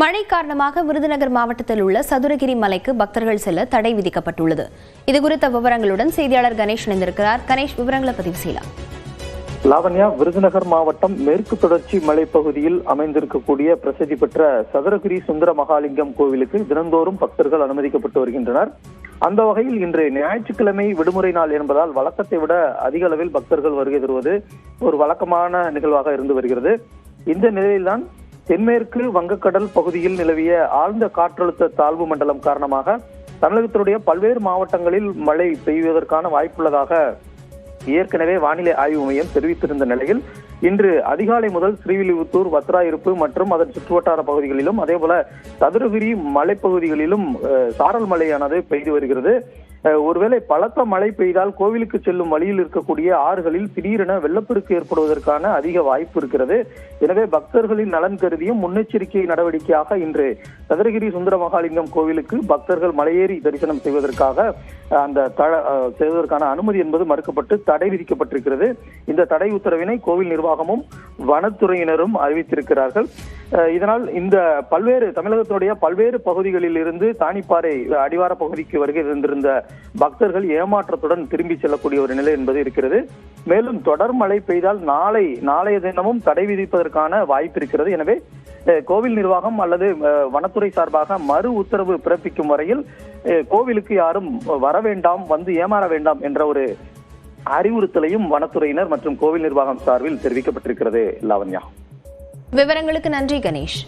மழை காரணமாக விருதுநகர் மாவட்டத்தில் உள்ள சதுரகிரி மலைக்கு பக்தர்கள் செல்ல தடை விதிக்கப்பட்டுள்ளது. இதுகுறித்த விவரங்களுடன் செய்தியாளர் கணேஷ் இணைந்திருக்கிறார். கணேஷ், விவரங்களை பதிவு செய்யலாம். லாவண்யா, விருதுநகர் மாவட்டம் மேற்கு தொடர்ச்சி மலைப்பகுதியில் அமைந்திருக்கக்கூடிய பிரசித்தி பெற்ற சதுரகிரி சுந்தர மகாலிங்கம் கோவிலுக்கு தினந்தோறும் பக்தர்கள் அனுமதிக்கப்பட்டு வருகின்றனர். அந்த வகையில் இன்று ஞாயிற்றுக்கிழமை விடுமுறை நாள் என்பதால் வழக்கத்தை விட அதிக அளவில் பக்தர்கள் வருகை தருவது ஒரு வழக்கமான நிகழ்வாக இருந்து வருகிறது. இந்த நிலையில்தான் தென்மேற்கு வங்கக்கடல் பகுதியில் நிலவிய ஆழ்ந்த காற்றழுத்த தாழ்வு மண்டலம் காரணமாக தமிழகத்தினுடைய பல்வேறு மாவட்டங்களில் மழை பெய்வதற்கான வாய்ப்புள்ளதாக ஏற்கனவே வானிலை ஆய்வு மையம் தெரிவித்திருந்த நிலையில் இன்று அதிகாலை முதல் ஸ்ரீவில்லிபுத்தூர், வத்ராயிருப்பு மற்றும் அதன் சுற்றுவட்டார பகுதிகளிலும் அதேபோல சதுரகிரி மலைப்பகுதிகளிலும் சாரல் மழையானது பெய்து வருகிறது. ஒருவேளை பலத்த மழை பெய்தால் கோவிலுக்கு செல்லும் வழியில் இருக்கக்கூடிய ஆறுகளில் திடீரென வெள்ளப்பெருக்கு ஏற்படுவதற்கான அதிக வாய்ப்பு இருக்கிறது. எனவே பக்தர்களின் நலன் கருதியும் முன்னெச்சரிக்கை நடவடிக்கையாக இன்று சதுரகிரி சுந்தர மகாலிங்கம் கோவிலுக்கு பக்தர்கள் மலையேறி தரிசனம் செய்வதற்காக செய்வதற்கான அனுமதி என்பது மறுக்கப்பட்டு தடை விதிக்கப்பட்டிருக்கிறது. இந்த தடை உத்தரவினை கோவில் நிர்வாகமும் வனத்துறையினரும் அறிவித்திருக்கிறார்கள். இதனால் இந்த தமிழகத்தினுடைய பல்வேறு பகுதிகளில் இருந்து தானிப்பாறை அடிவார பகுதிக்கு வருகை இருந்திருந்த பக்தர்கள் ஏமாற்றத்துடன் திரும்பி செல்லக்கூடிய ஒரு நிலை என்பது இருக்கிறது. மேலும் தொடர் மழை பெய்தால் நாளைய தினமும் தடை விதிப்பதற்கான வாய்ப்பு இருக்கிறது. எனவே கோவில் நிர்வாகம் அல்லது வனத்துறை சார்பாக மறு உத்தரவு பிறப்பிக்கும் வரையில் கோவிலுக்கு யாரும் வர வேண்டாம், வந்து ஏமாற வேண்டாம் என்ற ஒரு அறிவுறுத்தலையும் வனத்துறையினர் மற்றும் கோவில் நிர்வாகம் சார்பில் தெரிவிக்கப்பட்டிருக்கிறது. லாவண்யா, விவரங்களுக்கு நன்றி கணேஷ்.